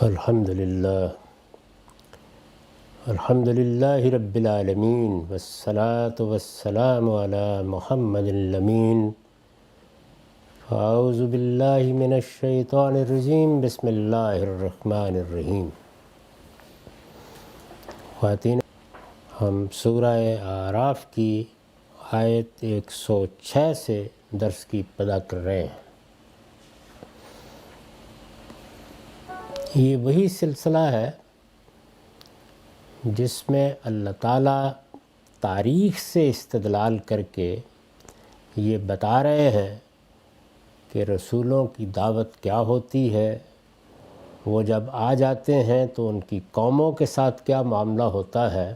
الحمدللہ رب العالمین والصلاة والسلام علی محمد الامین اعوذ باللہ من الشیطان الرجیم بسم اللہ الرحمن الرحیم۔ خواتین، ہم سورہ اعراف کی آیت 106 سے درس کی ابتدا کر رہے ہیں۔ یہ وہی سلسلہ ہے جس میں اللہ تعالیٰ تاریخ سے استدلال کر کے یہ بتا رہے ہیں کہ رسولوں کی دعوت کیا ہوتی ہے، وہ جب آ جاتے ہیں تو ان کی قوموں کے ساتھ کیا معاملہ ہوتا ہے،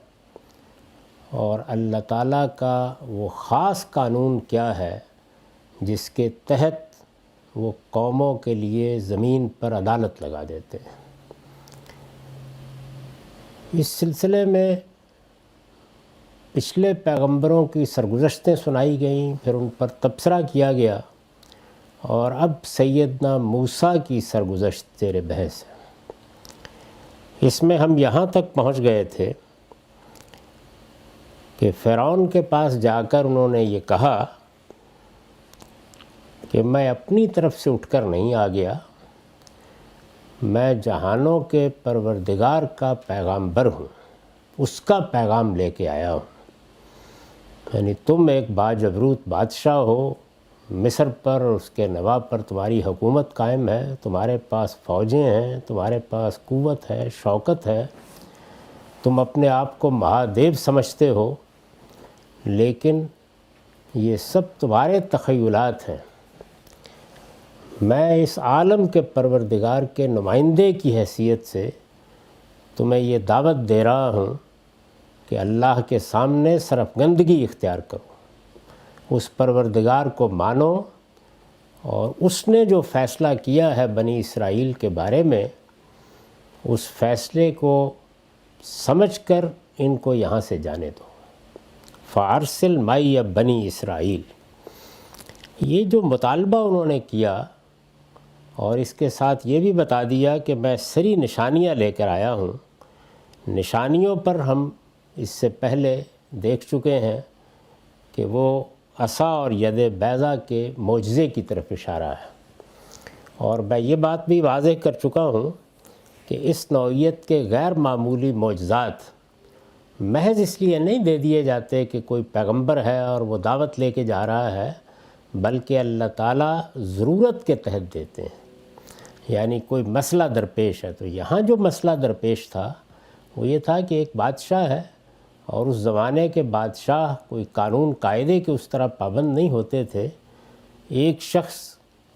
اور اللہ تعالیٰ کا وہ خاص قانون کیا ہے جس کے تحت وہ قوموں کے لیے زمین پر عدالت لگا دیتے ہیں۔ اس سلسلے میں پچھلے پیغمبروں کی سرگزشتیں سنائی گئیں، پھر ان پر تبصرہ کیا گیا، اور اب سیدنا موسیٰ کی سرگزشت زیر بحث ہے۔ اس میں ہم یہاں تک پہنچ گئے تھے کہ فرعون کے پاس جا کر انہوں نے یہ کہا کہ میں اپنی طرف سے اٹھ کر نہیں آ گیا، میں جہانوں کے پروردگار کا پیغامبر ہوں، اس کا پیغام لے کے آیا ہوں۔ یعنی تم ایک باجبروت بادشاہ ہو، مصر پر اور اس کے نواب پر تمہاری حکومت قائم ہے، تمہارے پاس فوجیں ہیں، تمہارے پاس قوت ہے، شوکت ہے، تم اپنے آپ کو مہادیو سمجھتے ہو، لیکن یہ سب تمہارے تخیلات ہیں۔ میں اس عالم کے پروردگار کے نمائندے کی حیثیت سے تمہیں یہ دعوت دے رہا ہوں کہ اللہ کے سامنے سرفگندگی اختیار کرو، اس پروردگار کو مانو، اور اس نے جو فیصلہ کیا ہے بنی اسرائیل کے بارے میں، اس فیصلے کو سمجھ کر ان کو یہاں سے جانے دو۔ فارسل مائی بنی اسرائیل، یہ جو مطالبہ انہوں نے کیا، اور اس کے ساتھ یہ بھی بتا دیا کہ میں سری نشانیاں لے کر آیا ہوں۔ نشانیوں پر ہم اس سے پہلے دیکھ چکے ہیں کہ وہ عصا اور ید بیضا کے معجزے کی طرف اشارہ ہے، اور میں یہ بات بھی واضح کر چکا ہوں کہ اس نوعیت کے غیر معمولی معجزات محض اس لیے نہیں دے دیے جاتے کہ کوئی پیغمبر ہے اور وہ دعوت لے کے جا رہا ہے، بلکہ اللہ تعالیٰ ضرورت کے تحت دیتے ہیں۔ یعنی کوئی مسئلہ درپیش ہے، تو یہاں جو مسئلہ درپیش تھا وہ یہ تھا کہ ایک بادشاہ ہے، اور اس زمانے کے بادشاہ کوئی قانون قاعدے کے اس طرح پابند نہیں ہوتے تھے۔ ایک شخص،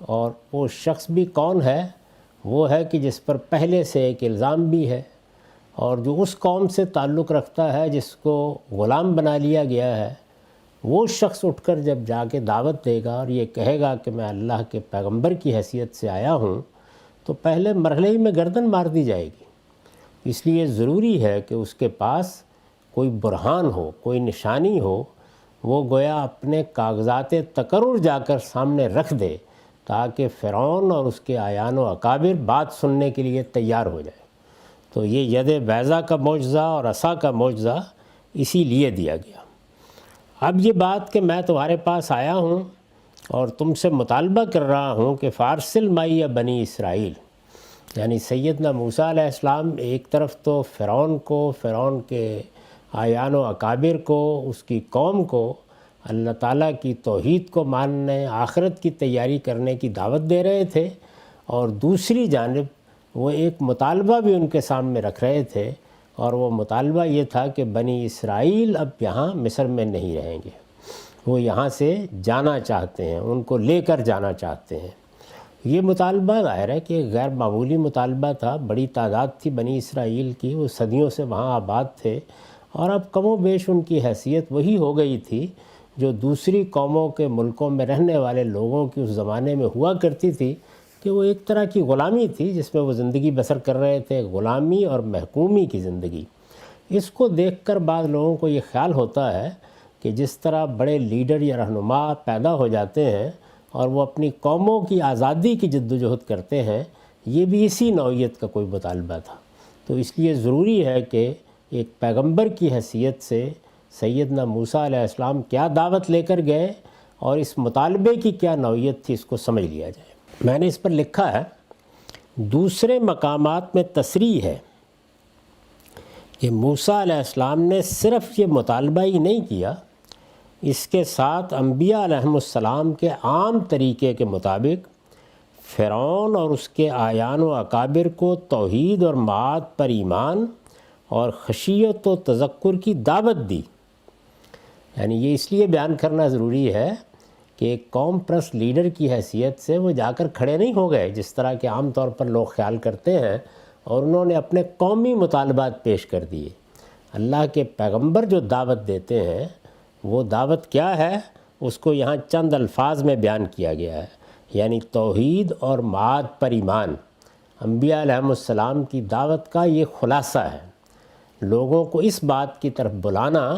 اور وہ شخص بھی کون ہے؟ وہ ہے کہ جس پر پہلے سے ایک الزام بھی ہے، اور جو اس قوم سے تعلق رکھتا ہے جس کو غلام بنا لیا گیا ہے، وہ شخص اٹھ کر جب جا کے دعوت دے گا اور یہ کہے گا کہ میں اللہ کے پیغمبر کی حیثیت سے آیا ہوں، تو پہلے مرحلے ہی میں گردن مار دی جائے گی۔ اس لیے ضروری ہے کہ اس کے پاس کوئی برہان ہو، کوئی نشانی ہو، وہ گویا اپنے کاغذات تقرر جا کر سامنے رکھ دے، تاکہ فرعون اور اس کے اعیان و اکابر بات سننے کے لیے تیار ہو جائے۔ تو یہ ید بیضا کا معجزہ اور عصا کا معجزہ اسی لیے دیا گیا۔ اب یہ بات کہ میں تمہارے پاس آیا ہوں اور تم سے مطالبہ کر رہا ہوں کہ فارسل مائی بنی اسرائیل، یعنی سیدنا موسیٰ علیہ السلام ایک طرف تو فرعون کو، فرعون کے اعیان و اکابر کو، اس کی قوم کو اللہ تعالیٰ کی توحید کو ماننے، آخرت کی تیاری کرنے کی دعوت دے رہے تھے، اور دوسری جانب وہ ایک مطالبہ بھی ان کے سامنے رکھ رہے تھے، اور وہ مطالبہ یہ تھا کہ بنی اسرائیل اب یہاں مصر میں نہیں رہیں گے، وہ یہاں سے جانا چاہتے ہیں، ان کو لے کر جانا چاہتے ہیں۔ یہ مطالبہ ظاہر ہے کہ غیر معمولی مطالبہ تھا، بڑی تعداد تھی بنی اسرائیل کی، وہ صدیوں سے وہاں آباد تھے، اور اب کم و بیش ان کی حیثیت وہی ہو گئی تھی جو دوسری قوموں کے ملکوں میں رہنے والے لوگوں کی اس زمانے میں ہوا کرتی تھی، کہ وہ ایک طرح کی غلامی تھی جس میں وہ زندگی بسر کر رہے تھے، غلامی اور محکومی کی زندگی۔ اس کو دیکھ کر بعض لوگوں کو یہ خیال ہوتا ہے کہ جس طرح بڑے لیڈر یا رہنما پیدا ہو جاتے ہیں اور وہ اپنی قوموں کی آزادی کی جد و جہد کرتے ہیں، یہ بھی اسی نوعیت کا کوئی مطالبہ تھا۔ تو اس لیے ضروری ہے کہ ایک پیغمبر کی حیثیت سے سیدنا موسیٰ علیہ السلام کیا دعوت لے کر گئے اور اس مطالبے کی کیا نوعیت تھی، اس کو سمجھ لیا جائے۔ میں نے اس پر لکھا ہے، دوسرے مقامات میں تصریح ہے کہ موسیٰ علیہ السلام نے صرف یہ مطالبہ ہی نہیں کیا، اس کے ساتھ انبیاء علیہم السلام کے عام طریقے کے مطابق فرعون اور اس کے اعیان و اکابر کو توحید اور معاد پر ایمان اور خشیت و تذکر کی دعوت دی۔ یعنی یہ اس لیے بیان کرنا ضروری ہے کہ ایک قوم پرست لیڈر کی حیثیت سے وہ جا کر کھڑے نہیں ہو گئے جس طرح کہ عام طور پر لوگ خیال کرتے ہیں، اور انہوں نے اپنے قومی مطالبات پیش کر دیے۔ اللہ کے پیغمبر جو دعوت دیتے ہیں وہ دعوت کیا ہے، اس کو یہاں چند الفاظ میں بیان کیا گیا ہے، یعنی توحید اور معاد پر ایمان۔ انبیاء علیہم السلام کی دعوت کا یہ خلاصہ ہے، لوگوں کو اس بات کی طرف بلانا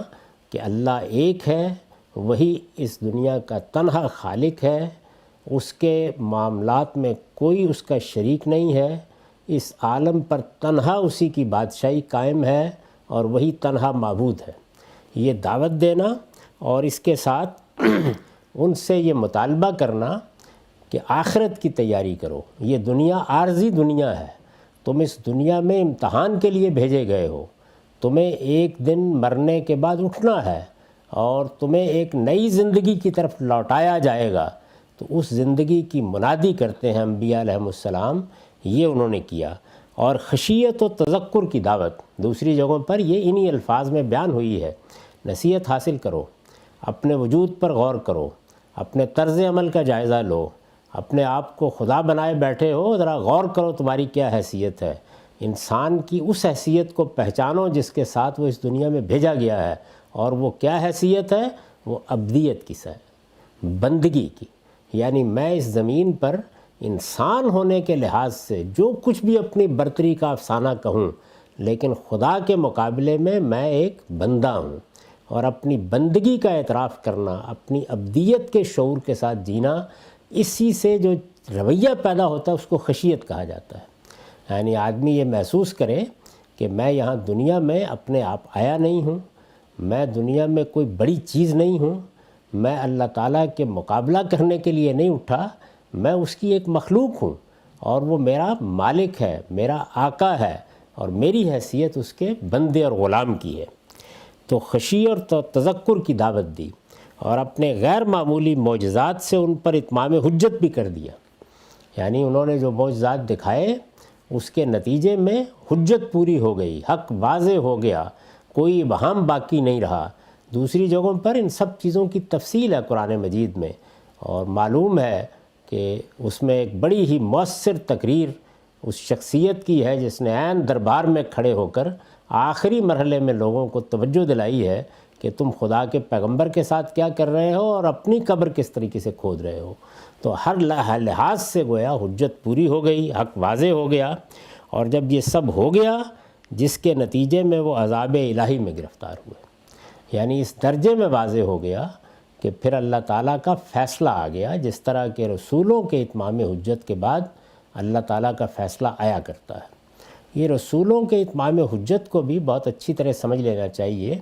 کہ اللہ ایک ہے، وہی اس دنیا کا تنہا خالق ہے، اس کے معاملات میں کوئی اس کا شریک نہیں ہے، اس عالم پر تنہا اسی کی بادشاہی قائم ہے اور وہی تنہا معبود ہے۔ یہ دعوت دینا اور اس کے ساتھ ان سے یہ مطالبہ کرنا کہ آخرت کی تیاری کرو، یہ دنیا عارضی دنیا ہے، تم اس دنیا میں امتحان کے لیے بھیجے گئے ہو، تمہیں ایک دن مرنے کے بعد اٹھنا ہے اور تمہیں ایک نئی زندگی کی طرف لوٹایا جائے گا۔ تو اس زندگی کی منادی کرتے ہیں انبیاء علیہم السلام، یہ انہوں نے کیا۔ اور خشیت و تذکر کی دعوت دوسری جگہوں پر یہ انہی الفاظ میں بیان ہوئی ہے، نصیحت حاصل کرو، اپنے وجود پر غور کرو، اپنے طرز عمل کا جائزہ لو، اپنے آپ کو خدا بنائے بیٹھے ہو، ذرا غور کرو تمہاری کیا حیثیت ہے، انسان کی اس حیثیت کو پہچانو جس کے ساتھ وہ اس دنیا میں بھیجا گیا ہے، اور وہ کیا حیثیت ہے، وہ ابدیت کی ہے، بندگی کی۔ یعنی میں اس زمین پر انسان ہونے کے لحاظ سے جو کچھ بھی اپنی برتری کا افسانہ کہوں، لیکن خدا کے مقابلے میں ایک بندہ ہوں، اور اپنی بندگی کا اعتراف کرنا، اپنی ابدیت کے شعور کے ساتھ جینا، اسی سے جو رویہ پیدا ہوتا ہے اس کو خشیت کہا جاتا ہے۔ یعنی آدمی یہ محسوس کرے کہ میں یہاں دنیا میں اپنے آپ آیا نہیں ہوں، میں دنیا میں کوئی بڑی چیز نہیں ہوں، میں اللہ تعالیٰ کے مقابلہ کرنے کے لیے نہیں اٹھا، میں اس کی ایک مخلوق ہوں، اور وہ میرا مالک ہے، میرا آقا ہے، اور میری حیثیت اس کے بندے اور غلام کی ہے۔ تو خشی اور تذکر کی دعوت دی، اور اپنے غیر معمولی معجزات سے ان پر اتمام حجت بھی کر دیا۔ یعنی انہوں نے جو معجزات دکھائے اس کے نتیجے میں حجت پوری ہو گئی، حق واضح ہو گیا، کوئی ابہام باقی نہیں رہا۔ دوسری جگہوں پر ان سب چیزوں کی تفصیل ہے قرآن مجید میں، اور معلوم ہے کہ اس میں ایک بڑی ہی مؤثر تقریر اس شخصیت کی ہے جس نے عین دربار میں کھڑے ہو کر آخری مرحلے میں لوگوں کو توجہ دلائی ہے کہ تم خدا کے پیغمبر کے ساتھ کیا کر رہے ہو اور اپنی قبر کس طریقے سے کھود رہے ہو۔ تو ہر لحاظ سے گویا حجت پوری ہو گئی، حق واضح ہو گیا، اور جب یہ سب ہو گیا جس کے نتیجے میں وہ عذاب الہی میں گرفتار ہوئے، یعنی اس درجے میں واضح ہو گیا کہ پھر اللہ تعالیٰ کا فیصلہ آ گیا، جس طرح کے رسولوں کے اتمام حجت کے بعد اللہ تعالیٰ کا فیصلہ آیا کرتا ہے۔ یہ رسولوں کے اتمام حجت کو بھی بہت اچھی طرح سمجھ لینا چاہیے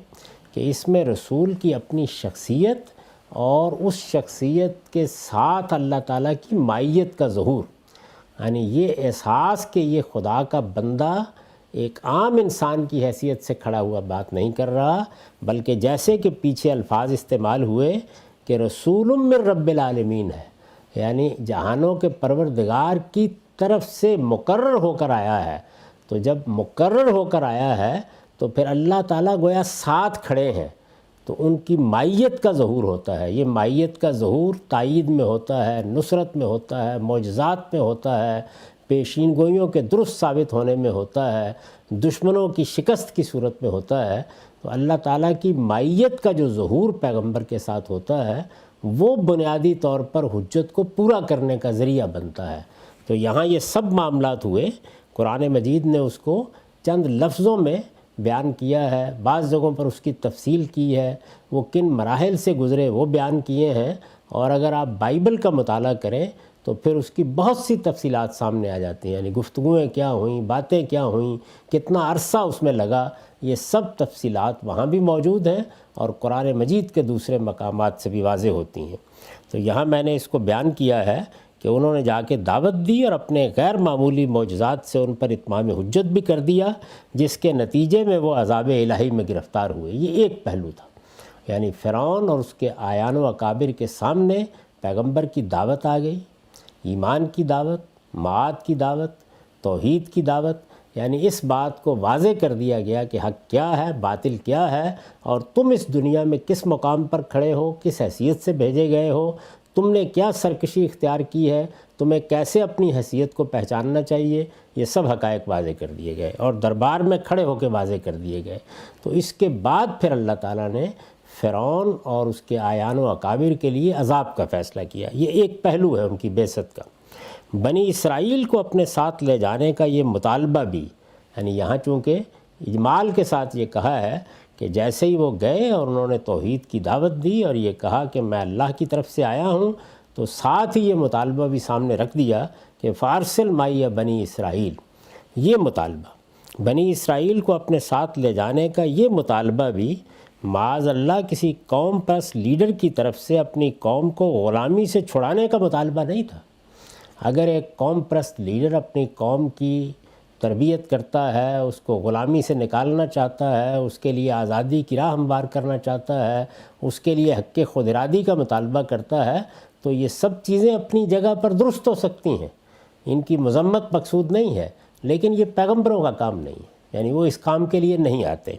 کہ اس میں رسول کی اپنی شخصیت اور اس شخصیت کے ساتھ اللہ تعالیٰ کی مائیت کا ظہور، یعنی یہ احساس کہ یہ خدا کا بندہ ایک عام انسان کی حیثیت سے کھڑا ہوا بات نہیں کر رہا، بلکہ جیسے کہ پیچھے الفاظ استعمال ہوئے کہ رسول من رب العالمین ہے، یعنی جہانوں کے پروردگار کی طرف سے مقرر ہو کر آیا ہے۔ تو جب مقرر ہو کر آیا ہے تو پھر اللہ تعالیٰ گویا ساتھ کھڑے ہیں، تو ان کی مائیت کا ظہور ہوتا ہے۔ یہ مائیت کا ظہور تائید میں ہوتا ہے، نصرت میں ہوتا ہے، معجزات میں ہوتا ہے، پیشین گوئیوں کے درست ثابت ہونے میں ہوتا ہے، دشمنوں کی شکست کی صورت میں ہوتا ہے۔ تو اللہ تعالیٰ کی مائیت کا جو ظہور پیغمبر کے ساتھ ہوتا ہے وہ بنیادی طور پر حجت کو پورا کرنے کا ذریعہ بنتا ہے۔ تو یہاں یہ سب معاملات ہوئے، قرآن مجید نے اس کو چند لفظوں میں بیان کیا ہے، بعض جگہوں پر اس کی تفصیل کی ہے، وہ کن مراحل سے گزرے وہ بیان کیے ہیں، اور اگر آپ بائبل کا مطالعہ کریں تو پھر اس کی بہت سی تفصیلات سامنے آ جاتی ہیں، یعنی گفتگویں کیا ہوئیں، باتیں کیا ہوئیں، کتنا عرصہ اس میں لگا، یہ سب تفصیلات وہاں بھی موجود ہیں اور قرآن مجید کے دوسرے مقامات سے بھی واضح ہوتی ہیں۔ تو یہاں میں نے اس کو بیان کیا ہے کہ انہوں نے جا کے دعوت دی اور اپنے غیر معمولی معجزات سے ان پر اتمام حجت بھی کر دیا، جس کے نتیجے میں وہ عذاب الہی میں گرفتار ہوئے۔ یہ ایک پہلو تھا، یعنی فرعون اور اس کے اعیان و اکابر کے سامنے پیغمبر کی دعوت آ گئی، ایمان کی دعوت، معاد کی دعوت، توحید کی دعوت، یعنی اس بات کو واضح کر دیا گیا کہ حق کیا ہے، باطل کیا ہے، اور تم اس دنیا میں کس مقام پر کھڑے ہو، کس حیثیت سے بھیجے گئے ہو، تم نے کیا سرکشی اختیار کی ہے، تمہیں کیسے اپنی حیثیت کو پہچاننا چاہیے، یہ سب حقائق واضح کر دیے گئے اور دربار میں کھڑے ہو کے واضح کر دیے گئے۔ تو اس کے بعد پھر اللہ تعالیٰ نے فرعون اور اس کے اعیان و اکابر کے لیے عذاب کا فیصلہ کیا۔ یہ ایک پہلو ہے ان کی بعثت کا۔ بنی اسرائیل کو اپنے ساتھ لے جانے کا یہ مطالبہ بھی، یعنی یہاں چونکہ اجمال کے ساتھ یہ کہا ہے کہ جیسے ہی وہ گئے اور انہوں نے توحید کی دعوت دی اور یہ کہا کہ میں اللہ کی طرف سے آیا ہوں، تو ساتھ ہی یہ مطالبہ بھی سامنے رکھ دیا کہ فارسل مائی بنی اسرائیل۔ یہ مطالبہ بنی اسرائیل کو اپنے ساتھ لے جانے کا یہ مطالبہ بھی معاذ اللہ کسی قوم پرست لیڈر کی طرف سے اپنی قوم کو غلامی سے چھڑانے کا مطالبہ نہیں تھا۔ اگر ایک قوم پرست لیڈر اپنی قوم کی تربیت کرتا ہے، اس کو غلامی سے نکالنا چاہتا ہے، اس کے لیے آزادی کی راہ ہموار کرنا چاہتا ہے، اس کے لیے حق خود ارادی کا مطالبہ کرتا ہے، تو یہ سب چیزیں اپنی جگہ پر درست ہو سکتی ہیں، ان کی مذمت مقصود نہیں ہے، لیکن یہ پیغمبروں کا کام نہیں ہے، یعنی وہ اس کام کے لیے نہیں آتے۔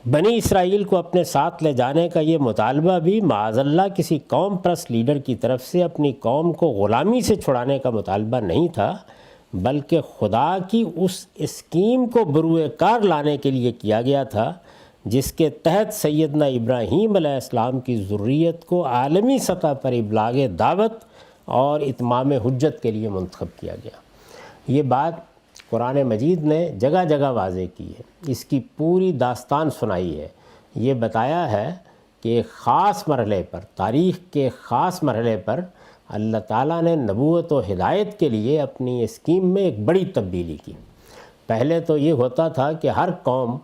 بنی اسرائیل کو اپنے ساتھ لے جانے کا یہ مطالبہ بھی معاذ اللہ کسی قوم پرست لیڈر کی طرف سے اپنی قوم کو غلامی سے چھڑانے کا مطالبہ نہیں تھا، بلکہ خدا کی اس اسکیم کو بروئے کار لانے کے لیے کیا گیا تھا جس کے تحت سیدنا ابراہیم علیہ السلام کی ذریت کو عالمی سطح پر ابلاغ دعوت اور اتمام حجت کے لیے منتخب کیا گیا۔ یہ بات قرآن مجید نے جگہ جگہ واضح کی ہے، اس کی پوری داستان سنائی ہے، یہ بتایا ہے کہ ایک خاص مرحلے پر، تاریخ کے خاص مرحلے پر اللہ تعالیٰ نے نبوت و ہدایت کے لیے اپنی اسکیم میں ایک بڑی تبدیلی کی۔ پہلے تو یہ ہوتا تھا کہ ہر قوم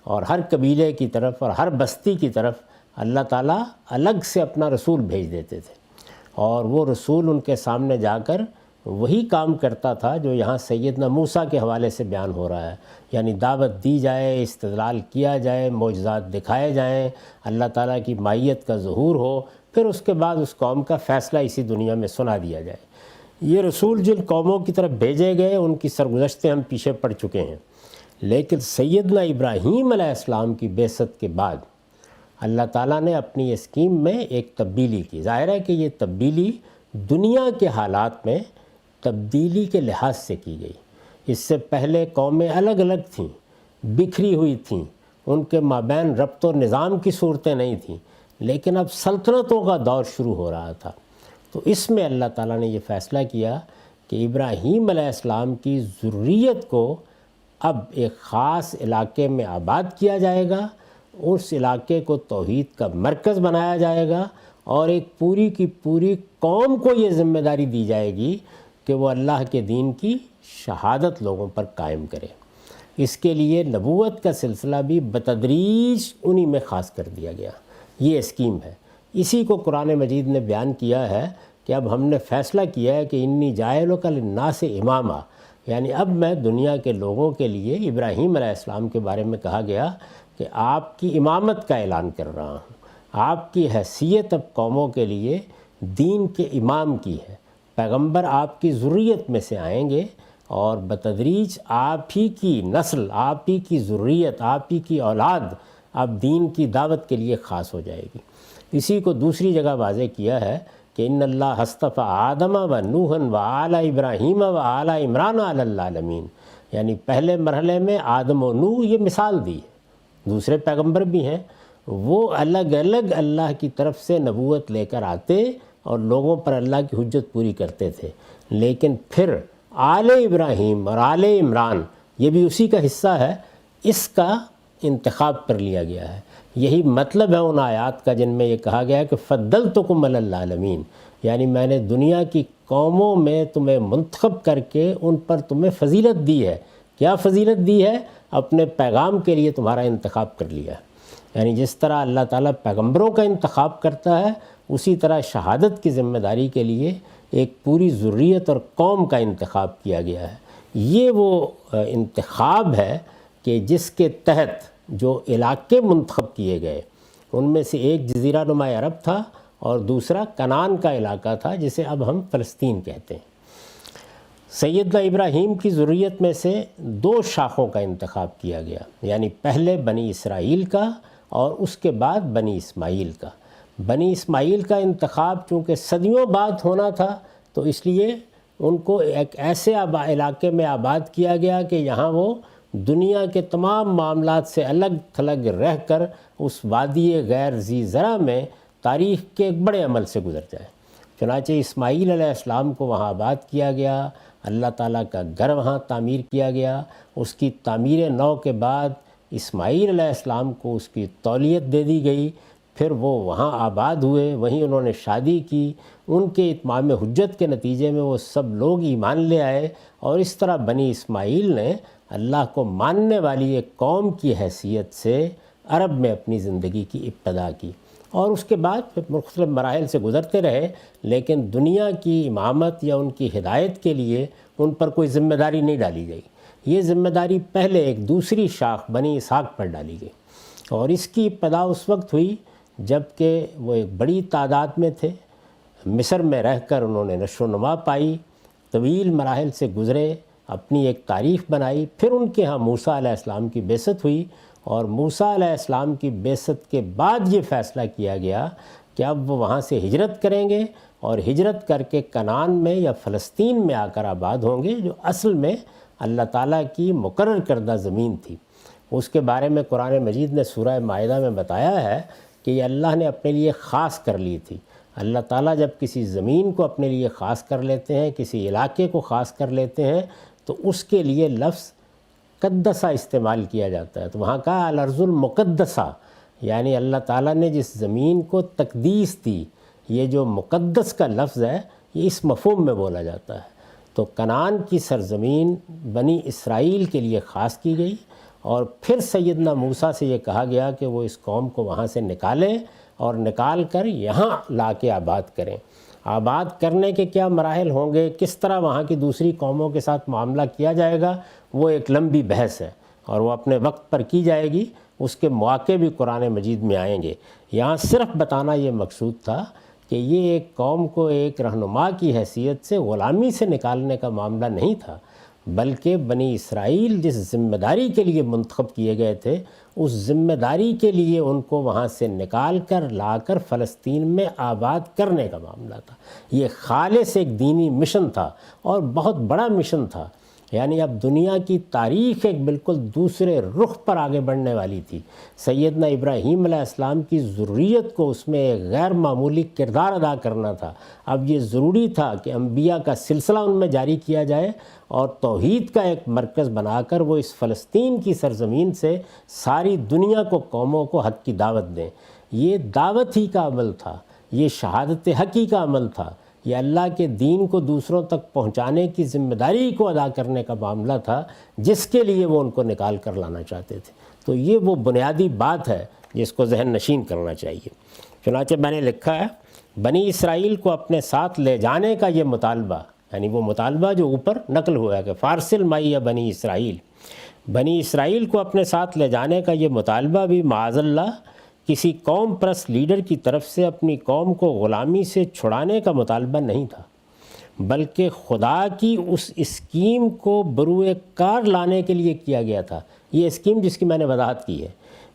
اور ہر قبیلے کی طرف اور ہر بستی کی طرف اللہ تعالیٰ الگ سے اپنا رسول بھیج دیتے تھے، اور وہ رسول ان کے سامنے جا کر وہی کام کرتا تھا جو یہاں سیدنا موسیٰ کے حوالے سے بیان ہو رہا ہے، یعنی دعوت دی جائے، استدلال کیا جائے، معجزات دکھائے جائیں، اللہ تعالیٰ کی مائیت کا ظہور ہو، پھر اس کے بعد اس قوم کا فیصلہ اسی دنیا میں سنا دیا جائے۔ یہ رسول جن قوموں کی طرف بھیجے گئے ان کی سرگزشتیں ہم پیچھے پڑ چکے ہیں، لیکن سیدنا ابراہیم علیہ السلام کی بعثت کے بعد اللہ تعالیٰ نے اپنی اسکیم میں ایک تبدیلی کی۔ ظاہر ہے کہ یہ تبدیلی دنیا کے حالات میں تبدیلی کے لحاظ سے کی گئی۔ اس سے پہلے قومیں الگ الگ تھیں، بکھری ہوئی تھیں، ان کے مابین ربط و نظام کی صورتیں نہیں تھیں، لیکن اب سلطنتوں کا دور شروع ہو رہا تھا۔ تو اس میں اللہ تعالیٰ نے یہ فیصلہ کیا کہ ابراہیم علیہ السلام کی ذریت کو اب ایک خاص علاقے میں آباد کیا جائے گا، اس علاقے کو توحید کا مرکز بنایا جائے گا، اور ایک پوری کی پوری قوم کو یہ ذمہ داری دی جائے گی کہ وہ اللہ کے دین کی شہادت لوگوں پر قائم کرے۔ اس کے لیے نبوت کا سلسلہ بھی بتدریج انہی میں خاص کر دیا گیا۔ یہ اسکیم ہے، اسی کو قرآن مجید نے بیان کیا ہے کہ اب ہم نے فیصلہ کیا ہے کہ انی جاعلک للناس اماما، یعنی اب میں دنیا کے لوگوں کے لیے، ابراہیم علیہ السلام کے بارے میں کہا گیا کہ آپ کی امامت کا اعلان کر رہا ہوں، آپ کی حیثیت اب قوموں کے لیے دین کے امام کی ہے، پیغمبر آپ کی ذریت میں سے آئیں گے، اور بتدریج آپ ہی کی نسل، آپ ہی کی ذریت، آپ ہی کی اولاد اب دین کی دعوت کے لیے خاص ہو جائے گی۔ اسی کو دوسری جگہ واضح کیا ہے کہ ان اللہ اصطفیٰ آدم و نوحا و آل ابراہیم و آل عمران علی العالمین، یعنی پہلے مرحلے میں آدم و نوح یہ مثال دی ہے، دوسرے پیغمبر بھی ہیں، وہ الگ الگ اللہ کی طرف سے نبوت لے کر آتے اور لوگوں پر اللہ کی حجت پوری کرتے تھے، لیکن پھر آل ابراہیم اور آل عمران یہ بھی اسی کا حصہ ہے، اس کا انتخاب کر لیا گیا ہے۔ یہی مطلب ہے ان آیات کا جن میں یہ کہا گیا ہے کہ فضلتکم علی العالمین، یعنی میں نے دنیا کی قوموں میں تمہیں منتخب کر کے ان پر تمہیں فضیلت دی ہے۔ کیا فضیلت دی ہے؟ اپنے پیغام کے لیے تمہارا انتخاب کر لیا ہے۔ یعنی جس طرح اللہ تعالیٰ پیغمبروں کا انتخاب کرتا ہے، اسی طرح شہادت کی ذمہ داری کے لیے ایک پوری ذریت اور قوم کا انتخاب کیا گیا ہے۔ یہ وہ انتخاب ہے کہ جس کے تحت جو علاقے منتخب کیے گئے، ان میں سے ایک جزیرہ نما عرب تھا اور دوسرا کنعان کا علاقہ تھا، جسے اب ہم فلسطین کہتے ہیں۔ سیدنا ابراہیم کی ذریت میں سے 2 شاخوں کا انتخاب کیا گیا، یعنی پہلے بنی اسرائیل کا اور اس کے بعد بنی اسماعیل کا۔ بنی اسماعیل کا انتخاب چونکہ صدیوں بعد ہونا تھا، تو اس لیے ان کو ایک ایسے علاقے میں آباد کیا گیا کہ یہاں وہ دنیا کے تمام معاملات سے الگ تھلگ رہ کر اس وادی غیر ذی زرع میں تاریخ کے ایک بڑے عمل سے گزر جائے۔ چنانچہ اسماعیل علیہ السلام کو وہاں آباد کیا گیا، اللہ تعالیٰ کا گھر وہاں تعمیر کیا گیا۔ اس کی تعمیر نو کے بعد اسماعیل علیہ السلام کو اس کی تولیت دے دی گئی، پھر وہ وہاں آباد ہوئے، وہیں انہوں نے شادی کی۔ ان کے اتمام حجت کے نتیجے میں وہ سب لوگ ایمان لے آئے، اور اس طرح بنی اسماعیل نے اللہ کو ماننے والی ایک قوم کی حیثیت سے عرب میں اپنی زندگی کی ابتدا کی، اور اس کے بعد پھر مختلف مراحل سے گزرتے رہے، لیکن دنیا کی امامت یا ان کی ہدایت کے لیے ان پر کوئی ذمہ داری نہیں ڈالی گئی۔ یہ ذمہ داری پہلے ایک دوسری شاخ بنی اسحاق پر ڈالی گئی، اور اس کی ابتدا اس وقت ہوئی جب کہ وہ ایک بڑی تعداد میں تھے، مصر میں رہ کر انہوں نے نشو و نما پائی، طویل مراحل سے گزرے، اپنی ایک تاریخ بنائی۔ پھر ان کے ہاں موسیٰ علیہ السلام کی بعثت ہوئی، اور موسیٰ علیہ السلام کی بعثت کے بعد یہ فیصلہ کیا گیا کہ اب وہ وہاں سے ہجرت کریں گے، اور ہجرت کر کے کنعان میں یا فلسطین میں آ کر آباد ہوں گے، جو اصل میں اللہ تعالیٰ کی مقرر کردہ زمین تھی۔ اس کے بارے میں قرآن مجید نے سورہ مائدہ میں بتایا ہے کہ یہ اللہ نے اپنے لیے خاص کر لی تھی۔ اللہ تعالیٰ جب کسی زمین کو اپنے لیے خاص کر لیتے ہیں، کسی علاقے کو خاص کر لیتے ہیں، تو اس کے لیے لفظ قدسہ استعمال کیا جاتا ہے۔ تو وہاں کا الارض المقدسہ، یعنی اللہ تعالیٰ نے جس زمین کو تقدیس دی، یہ جو مقدس کا لفظ ہے یہ اس مفہوم میں بولا جاتا ہے۔ تو کنعان کی سرزمین بنی اسرائیل کے لیے خاص کی گئی، اور پھر سیدنا موسیٰ سے یہ کہا گیا کہ وہ اس قوم کو وہاں سے نکالیں اور نکال کر یہاں لا کے آباد کریں۔ آباد کرنے کے کیا مراحل ہوں گے، کس طرح وہاں کی دوسری قوموں کے ساتھ معاملہ کیا جائے گا، وہ ایک لمبی بحث ہے، اور وہ اپنے وقت پر کی جائے گی۔ اس کے مواقع بھی قرآن مجید میں آئیں گے۔ یہاں صرف بتانا یہ مقصود تھا کہ یہ ایک قوم کو ایک رہنما کی حیثیت سے غلامی سے نکالنے کا معاملہ نہیں تھا، بلکہ بنی اسرائیل جس ذمہ داری کے لیے منتخب کیے گئے تھے، اس ذمہ داری کے لیے ان کو وہاں سے نکال کر لا کر فلسطین میں آباد کرنے کا معاملہ تھا۔ یہ خالص ایک دینی مشن تھا، اور بہت بڑا مشن تھا۔ یعنی اب دنیا کی تاریخ ایک بالکل دوسرے رخ پر آگے بڑھنے والی تھی۔ سیدنا ابراہیم علیہ السلام کی ذریت کو اس میں ایک غیر معمولی کردار ادا کرنا تھا۔ اب یہ ضروری تھا کہ انبیاء کا سلسلہ ان میں جاری کیا جائے، اور توحید کا ایک مرکز بنا کر وہ اس فلسطین کی سرزمین سے ساری دنیا کو، قوموں کو حق کی دعوت دیں۔ یہ دعوت ہی کا عمل تھا، یہ شہادت حقی کا عمل تھا، یہ اللہ کے دین کو دوسروں تک پہنچانے کی ذمہ داری کو ادا کرنے کا معاملہ تھا، جس کے لیے وہ ان کو نکال کر لانا چاہتے تھے۔ تو یہ وہ بنیادی بات ہے جس کو ذہن نشین کرنا چاہیے۔ چنانچہ میں نے لکھا ہے، بنی اسرائیل کو اپنے ساتھ لے جانے کا یہ مطالبہ، یعنی وہ مطالبہ جو اوپر نقل ہوا ہے کہ فارسل معی بنی اسرائیل، بنی اسرائیل کو اپنے ساتھ لے جانے کا یہ مطالبہ بھی معاذ اللہ کسی قوم پرست لیڈر کی طرف سے اپنی قوم کو غلامی سے چھڑانے کا مطالبہ نہیں تھا، بلکہ خدا کی اس اسکیم کو بروئے کار لانے کے لیے کیا گیا تھا۔ یہ اسکیم جس کی میں نے وضاحت کی ہے،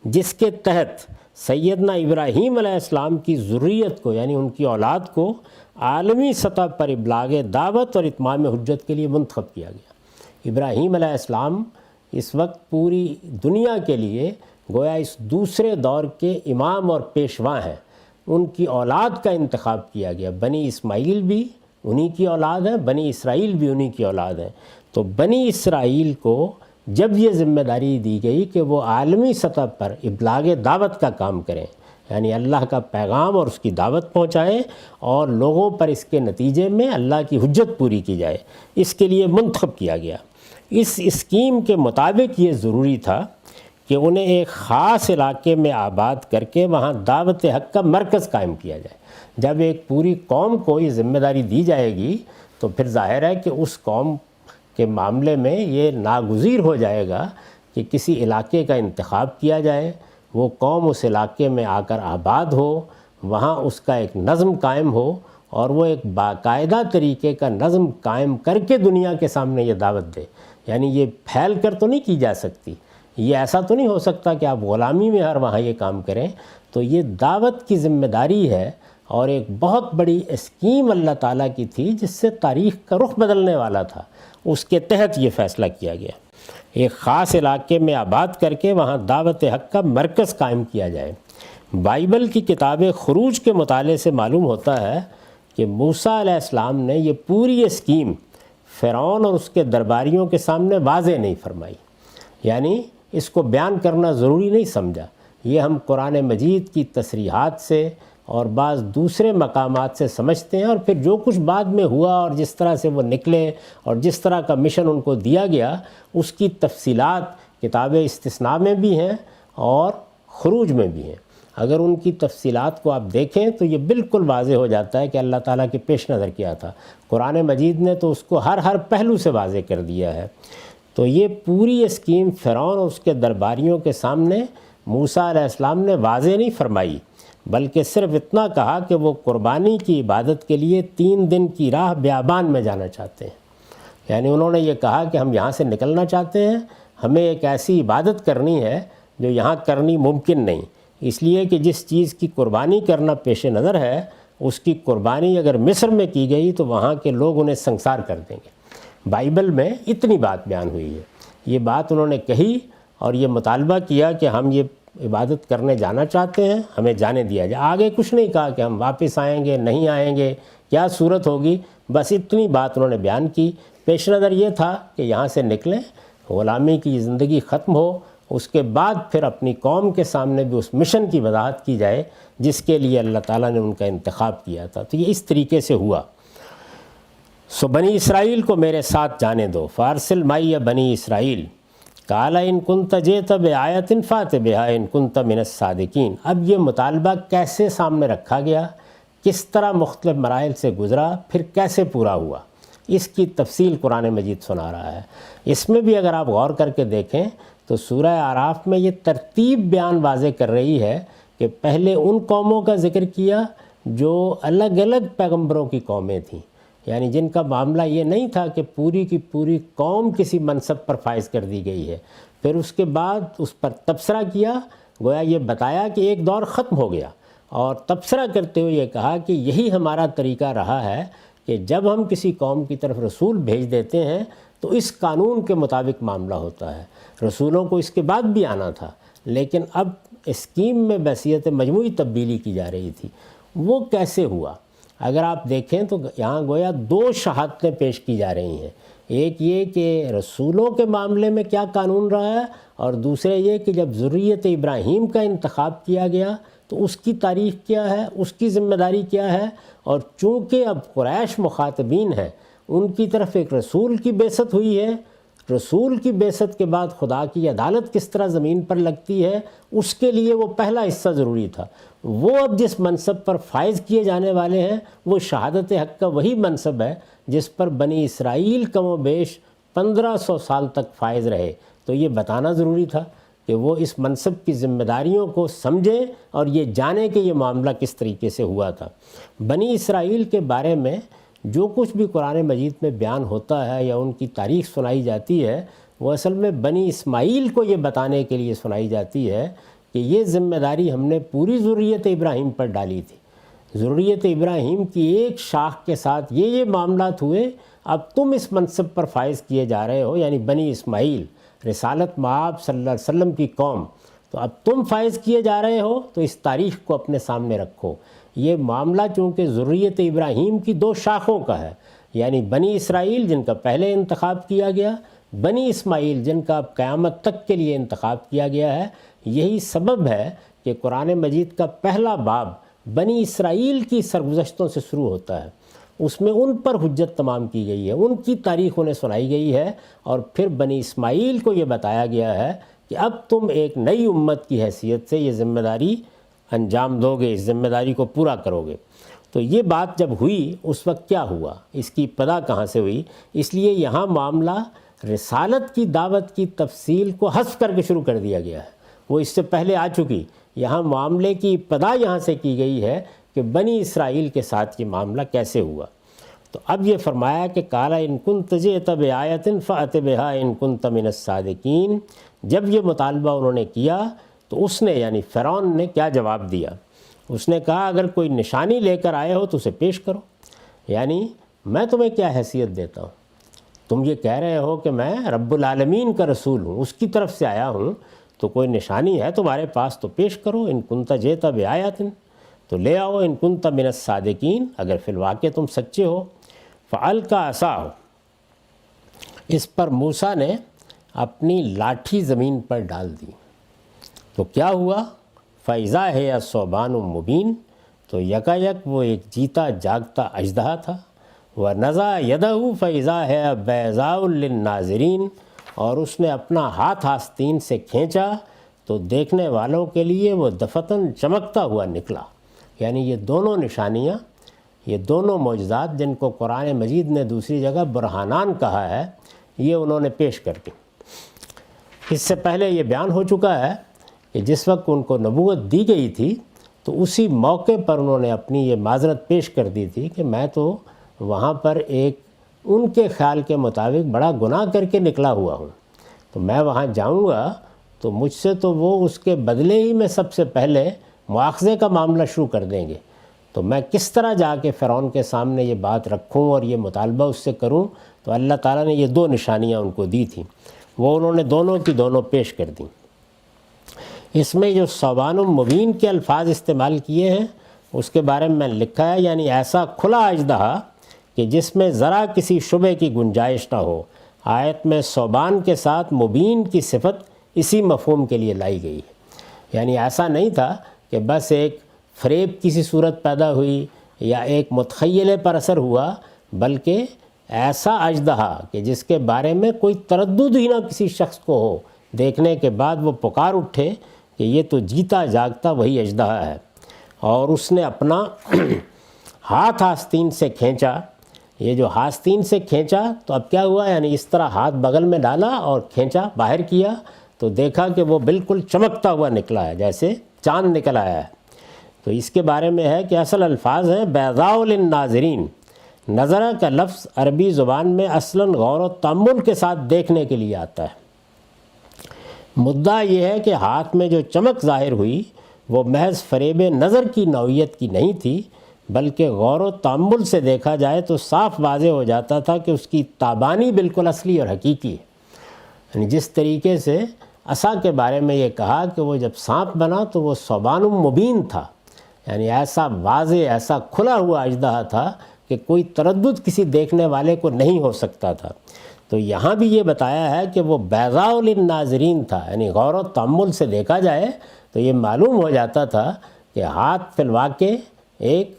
جس کے تحت سیدنا ابراہیم علیہ السلام کی ذریت کو، یعنی ان کی اولاد کو، عالمی سطح پر ابلاغ دعوت اور اتمام حجت کے لیے منتخب کیا گیا۔ ابراہیم علیہ السلام اس وقت پوری دنیا کے لیے گویا اس دوسرے دور کے امام اور پیشوا ہیں۔ ان کی اولاد کا انتخاب کیا گیا۔ بنی اسماعیل بھی انہی کی اولاد ہیں، بنی اسرائیل بھی انہی کی اولاد ہیں۔ تو بنی اسرائیل کو جب یہ ذمہ داری دی گئی کہ وہ عالمی سطح پر ابلاغ دعوت کا کام کریں، یعنی اللہ کا پیغام اور اس کی دعوت پہنچائیں اور لوگوں پر اس کے نتیجے میں اللہ کی حجت پوری کی جائے، اس کے لیے منتخب کیا گیا۔ اس اسکیم کے مطابق یہ ضروری تھا کہ انہیں ایک خاص علاقے میں آباد کر کے وہاں دعوت حق کا مرکز قائم کیا جائے۔ جب ایک پوری قوم کو یہ ذمہ داری دی جائے گی تو پھر ظاہر ہے کہ اس قوم کے معاملے میں یہ ناگزیر ہو جائے گا کہ کسی علاقے کا انتخاب کیا جائے، وہ قوم اس علاقے میں آ کر آباد ہو، وہاں اس کا ایک نظم قائم ہو اور وہ ایک باقاعدہ طریقے کا نظم قائم کر کے دنیا کے سامنے یہ دعوت دے۔ یعنی یہ پھیل کر تو نہیں کی جا سکتی، یہ ایسا تو نہیں ہو سکتا کہ آپ غلامی میں ہر وہاں یہ کام کریں۔ تو یہ دعوت کی ذمہ داری ہے اور ایک بہت بڑی اسکیم اللہ تعالیٰ کی تھی جس سے تاریخ کا رخ بدلنے والا تھا، اس کے تحت یہ فیصلہ کیا گیا۔ ایک خاص علاقے میں آباد کر کے وہاں دعوت حق کا مرکز قائم کیا جائے۔ بائبل کی کتاب خروج کے مطالعے سے معلوم ہوتا ہے کہ موسیٰ علیہ السلام نے یہ پوری اسکیم فرعون اور اس کے درباریوں کے سامنے واضح نہیں فرمائی، یعنی اس کو بیان کرنا ضروری نہیں سمجھا۔ یہ ہم قرآن مجید کی تصریحات سے اور بعض دوسرے مقامات سے سمجھتے ہیں، اور پھر جو کچھ بعد میں ہوا اور جس طرح سے وہ نکلے اور جس طرح کا مشن ان کو دیا گیا اس کی تفصیلات کتاب استثناء میں بھی ہیں اور خروج میں بھی ہیں۔ اگر ان کی تفصیلات کو آپ دیکھیں تو یہ بالکل واضح ہو جاتا ہے کہ اللہ تعالیٰ کے پیش نظر کیا تھا۔ قرآن مجید نے تو اس کو ہر پہلو سے واضح کر دیا ہے۔ تو یہ پوری اسکیم فرعون اور اس کے درباریوں کے سامنے موسیٰ علیہ السلام نے واضح نہیں فرمائی، بلکہ صرف اتنا کہا کہ وہ قربانی کی عبادت کے لیے 3 دن کی راہ بیابان میں جانا چاہتے ہیں۔ یعنی انہوں نے یہ کہا کہ ہم یہاں سے نکلنا چاہتے ہیں، ہمیں ایک ایسی عبادت کرنی ہے جو یہاں کرنی ممکن نہیں، اس لیے کہ جس چیز کی قربانی کرنا پیش نظر ہے اس کی قربانی اگر مصر میں کی گئی تو وہاں کے لوگ انہیں سنسار کر دیں گے۔ بائبل میں اتنی بات بیان ہوئی ہے، یہ بات انہوں نے کہی اور یہ مطالبہ کیا کہ ہم یہ عبادت کرنے جانا چاہتے ہیں، ہمیں جانے دیا جائے۔ آگے کچھ نہیں کہا کہ ہم واپس آئیں گے نہیں آئیں گے، کیا صورت ہوگی، بس اتنی بات انہوں نے بیان کی۔ پیش نظر یہ تھا کہ یہاں سے نکلیں، غلامی کی زندگی ختم ہو، اس کے بعد پھر اپنی قوم کے سامنے بھی اس مشن کی وضاحت کی جائے جس کے لیے اللہ تعالیٰ نے ان کا انتخاب کیا تھا۔ تو یہ اس طریقے سے ہوا۔ سو بنی اسرائیل کو میرے ساتھ جانے دو، فارسل مائی یا بنی اسرائیل قال ان کنت جئت بآیۃ فات بہا ان کنت من الصادقین۔ اب یہ مطالبہ کیسے سامنے رکھا گیا، کس طرح مختلف مراحل سے گزرا، پھر کیسے پورا ہوا، اس کی تفصیل قرآن مجید سنا رہا ہے۔ اس میں بھی اگر آپ غور کر کے دیکھیں تو سورہ اعراف میں یہ ترتیب بیان واضح کر رہی ہے کہ پہلے ان قوموں کا ذکر کیا جو الگ الگ پیغمبروں کی قومیں تھیں، یعنی جن کا معاملہ یہ نہیں تھا کہ پوری کی پوری قوم کسی منصب پر فائز کر دی گئی ہے۔ پھر اس کے بعد اس پر تبصرہ کیا، گویا یہ بتایا کہ ایک دور ختم ہو گیا، اور تبصرہ کرتے ہوئے یہ کہا کہ یہی ہمارا طریقہ رہا ہے کہ جب ہم کسی قوم کی طرف رسول بھیج دیتے ہیں تو اس قانون کے مطابق معاملہ ہوتا ہے۔ رسولوں کو اس کے بعد بھی آنا تھا، لیکن اب اسکیم میں بحیثیت مجموعی تبدیلی کی جا رہی تھی۔ وہ کیسے ہوا؟ اگر آپ دیکھیں تو یہاں گویا 2 شہادتیں پیش کی جا رہی ہیں، ایک یہ کہ رسولوں کے معاملے میں کیا قانون رہا ہے، اور دوسرے یہ کہ جب ذریت ابراہیم کا انتخاب کیا گیا تو اس کی تاریخ کیا ہے، اس کی ذمہ داری کیا ہے، اور چونکہ اب قریش مخاطبین ہیں ان کی طرف ایک رسول کی بعثت ہوئی ہے، رسول کی بعثت کے بعد خدا کی عدالت کس طرح زمین پر لگتی ہے، اس کے لیے وہ پہلا حصہ ضروری تھا۔ وہ اب جس منصب پر فائز کیے جانے والے ہیں وہ شہادت حق کا وہی منصب ہے جس پر بنی اسرائیل کم و بیش 1500 سال تک فائز رہے۔ تو یہ بتانا ضروری تھا کہ وہ اس منصب کی ذمہ داریوں کو سمجھیں اور یہ جانیں کہ یہ معاملہ کس طریقے سے ہوا تھا۔ بنی اسرائیل کے بارے میں جو کچھ بھی قرآن مجید میں بیان ہوتا ہے یا ان کی تاریخ سنائی جاتی ہے وہ اصل میں بنی اسماعیل کو یہ بتانے کے لیے سنائی جاتی ہے کہ یہ ذمہ داری ہم نے پوری ذریت ابراہیم پر ڈالی تھی۔ ذریت ابراہیم کی ایک شاخ کے ساتھ یہ معاملات ہوئے، اب تم اس منصب پر فائز کیے جا رہے ہو، یعنی بنی اسماعیل رسالت مآب صلی اللہ علیہ وسلم کی قوم، تو اب تم فائز کیے جا رہے ہو تو اس تاریخ کو اپنے سامنے رکھو۔ یہ معاملہ چونکہ ذریت ابراہیم کی 2 شاخوں کا ہے، یعنی بنی اسرائیل جن کا پہلے انتخاب کیا گیا، بنی اسماعیل جن کا اب قیامت تک کے لیے انتخاب کیا گیا ہے۔ یہی سبب ہے کہ قرآن مجید کا پہلا باب بنی اسرائیل کی سرگزشتوں سے شروع ہوتا ہے، اس میں ان پر حجت تمام کی گئی ہے، ان کی تاریخ انہیں سنائی گئی ہے، اور پھر بنی اسماعیل کو یہ بتایا گیا ہے کہ اب تم ایک نئی امت کی حیثیت سے یہ ذمہ داری انجام دو گے، اس ذمہ داری کو پورا کرو گے۔ تو یہ بات جب ہوئی اس وقت کیا ہوا، اس کی ابتدا کہاں سے ہوئی؟ اس لیے یہاں معاملہ رسالت کی دعوت کی تفصیل کو حذف کر کے شروع کر دیا گیا ہے، وہ اس سے پہلے آ چکی۔ یہاں معاملے کی ابتدا یہاں سے کی گئی ہے کہ بنی اسرائیل کے ساتھ یہ معاملہ کیسے ہوا۔ تو اب یہ فرمایا کہ قال ان کنت جئت بآیۃ فأت بہا ان کنت من الصادقین۔ جب یہ مطالبہ انہوں نے کیا تو اس نے یعنی فرعون نے کیا جواب دیا؟ اس نے کہا اگر کوئی نشانی لے کر آئے ہو تو اسے پیش کرو، یعنی میں تمہیں کیا حیثیت دیتا ہوں؟ تم یہ کہہ رہے ہو کہ میں رب العالمین کا رسول ہوں، اس کی طرف سے آیا ہوں، تو کوئی نشانی ہے تمہارے پاس تو پیش کرو۔ ان کنت جئت بآیۃ، تو لے آؤ، ان کنت من الصادقین، اگر فی الواقع تم سچے ہو۔ فألقى عصاہ، اس پر موسیٰ نے اپنی لاٹھی زمین پر ڈال دی، تو کیا ہوا؟ فإذا ہی ثعبان مبین، تو یکایک وہ ایک جیتا جاگتا اژدہا تھا۔ ونزع یدہ فإذا ہی بیضاء للناظرین، اور اس نے اپنا ہاتھ آستین سے کھینچا تو دیکھنے والوں کے لیے وہ دفتن چمکتا ہوا نکلا۔ یعنی یہ دونوں نشانیاں، یہ دونوں معجزات جن کو قرآن مجید نے دوسری جگہ برہانان کہا ہے، یہ انہوں نے پیش کر دی۔ اس سے پہلے یہ بیان ہو چکا ہے کہ جس وقت ان کو نبوت دی گئی تھی تو اسی موقع پر انہوں نے اپنی یہ معذرت پیش کر دی تھی کہ میں تو وہاں پر ایک ان کے خیال کے مطابق بڑا گناہ کر کے نکلا ہوا ہوں، تو میں وہاں جاؤں گا تو مجھ سے تو وہ اس کے بدلے ہی میں سب سے پہلے مواخذے کا معاملہ شروع کر دیں گے، تو میں کس طرح جا کے فرعون کے سامنے یہ بات رکھوں اور یہ مطالبہ اس سے کروں؟ تو اللہ تعالیٰ نے یہ دو نشانیاں ان کو دی تھیں، وہ انہوں نے دونوں کی دونوں پیش کر دیں۔ اس میں جو ثعبان مبین کے الفاظ استعمال کیے ہیں اس کے بارے میں لکھا ہے، یعنی ایسا کھلا اژدہا کہ جس میں ذرا کسی شبہ کی گنجائش نہ ہو۔ آیت میں ثعبان کے ساتھ مبین کی صفت اسی مفہوم کے لیے لائی گئی ہے، یعنی ایسا نہیں تھا کہ بس ایک فریب کسی صورت پیدا ہوئی یا ایک متخیلے پر اثر ہوا، بلکہ ایسا اژدہا کہ جس کے بارے میں کوئی تردد ہی نہ کسی شخص کو ہو، دیکھنے کے بعد وہ پکار اٹھے کہ یہ تو جیتا جاگتا وہی اژدہا ہے۔ اور اس نے اپنا ہاتھ آستین سے کھینچا، یہ جو آستین سے کھینچا تو اب کیا ہوا، یعنی اس طرح ہاتھ بغل میں ڈالا اور کھینچا، باہر کیا تو دیکھا کہ وہ بالکل چمکتا ہوا نکلا ہے، جیسے چاند نکل آیا ہے۔ تو اس کے بارے میں ہے کہ اصل الفاظ ہیں بیضاء للناظرین۔ نظرہ کا لفظ عربی زبان میں اصلاً غور و تأمل کے ساتھ دیکھنے کے لیے آتا ہے۔ مدعا یہ ہے کہ ہاتھ میں جو چمک ظاہر ہوئی وہ محض فریب نظر کی نوعیت کی نہیں تھی، بلکہ غور و تأمل سے دیکھا جائے تو صاف واضح ہو جاتا تھا کہ اس کی تابانی بالکل اصلی اور حقیقی ہے۔ یعنی جس طریقے سے عصا کے بارے میں یہ کہا کہ وہ جب سانپ بنا تو وہ ثعبان مبین تھا، یعنی ایسا واضح، ایسا کھلا ہوا اژدہا تھا کہ کوئی تردد کسی دیکھنے والے کو نہیں ہو سکتا تھا۔ تو یہاں بھی یہ بتایا ہے کہ وہ بیضاء للناظرین تھا، یعنی غور و تأمل سے دیکھا جائے تو یہ معلوم ہو جاتا تھا کہ ہاتھ فی الواقع ایک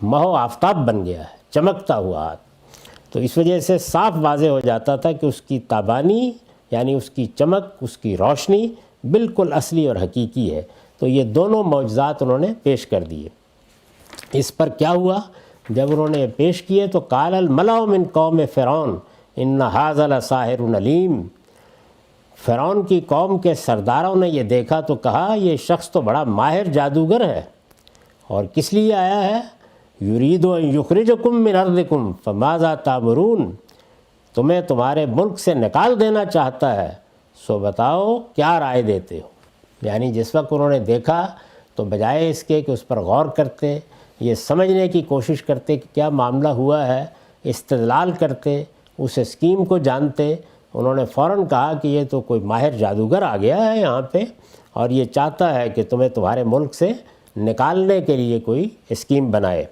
ماہ و آفتاب بن گیا ہے، چمکتا ہوا ہاتھ۔ تو اس وجہ سے صاف واضح ہو جاتا تھا کہ اس کی تابانی یعنی اس کی چمک، اس کی روشنی بالکل اصلی اور حقیقی ہے۔ تو یہ دونوں معجزات انہوں نے پیش کر دیے۔ اس پر کیا ہوا؟ جب انہوں نے پیش کیے تو قال الملأ من قوم فرعون ان ھذا لساحر علیم، فرعون کی قوم کے سرداروں نے یہ دیکھا تو کہا یہ شخص تو بڑا ماہر جادوگر ہے، اور کس لیے آیا ہے؟ یرید ان یخرجکم من ارضکم فماذا تأمرون، تمہیں تمہارے ملک سے نکال دینا چاہتا ہے، سو بتاؤ کیا رائے دیتے ہو؟ یعنی جس وقت انہوں نے دیکھا تو بجائے اس کے کہ اس پر غور کرتے، یہ سمجھنے کی کوشش کرتے کہ کیا معاملہ ہوا ہے، استدلال کرتے، اس اسکیم کو جانتے، انہوں نے فوراً کہا کہ یہ تو کوئی ماہر جادوگر آ گیا ہے یہاں پہ، اور یہ چاہتا ہے کہ تمہیں تمہارے ملک سے نکالنے کے لیے کوئی اسکیم بنائے۔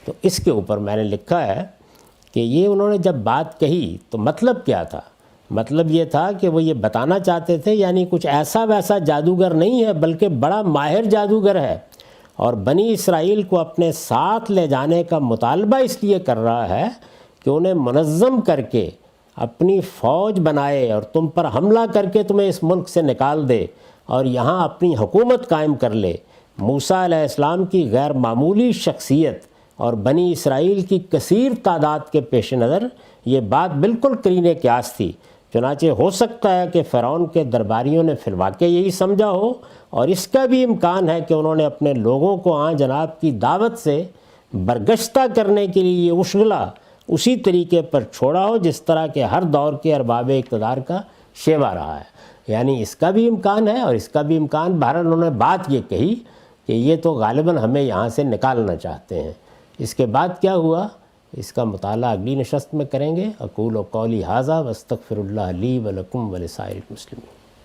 تو اس کے اوپر میں نے لکھا ہے کہ یہ انہوں نے جب بات کہی تو مطلب کیا تھا؟ مطلب یہ تھا کہ وہ یہ بتانا چاہتے تھے یعنی کچھ ایسا ویسا جادوگر نہیں ہے بلکہ بڑا ماہر جادوگر ہے، اور بنی اسرائیل کو اپنے ساتھ لے جانے کا مطالبہ اس لیے کر رہا ہے کہ انہیں منظم کر کے اپنی فوج بنائے اور تم پر حملہ کر کے تمہیں اس ملک سے نکال دے اور یہاں اپنی حکومت قائم کر لے۔ موسیٰ علیہ السلام کی غیر معمولی شخصیت اور بنی اسرائیل کی کثیر تعداد کے پیش نظر یہ بات بالکل قرین قیاس تھی۔ چنانچہ ہو سکتا ہے کہ فرعون کے درباریوں نے فی الواقع یہی سمجھا ہو، اور اس کا بھی امکان ہے کہ انہوں نے اپنے لوگوں کو آن جناب کی دعوت سے برگشتہ کرنے کے لیے یہ اشغلہ اسی طریقے پر چھوڑا ہو جس طرح کہ ہر دور کے ارباب اقتدار کا شیوا رہا ہے۔ یعنی اس کا بھی امکان ہے اور اس کا بھی امکان، بہرحال انہوں نے بات یہ کہی کہ یہ تو غالباً ہمیں یہاں سے نکالنا چاہتے ہیں۔ اس کے بعد کیا ہوا اس کا مطالعہ اگلی نشست میں کریں گے۔ اقول قولی ھذا واستغفر اللہ لی ولکم ولسائر المسلمین۔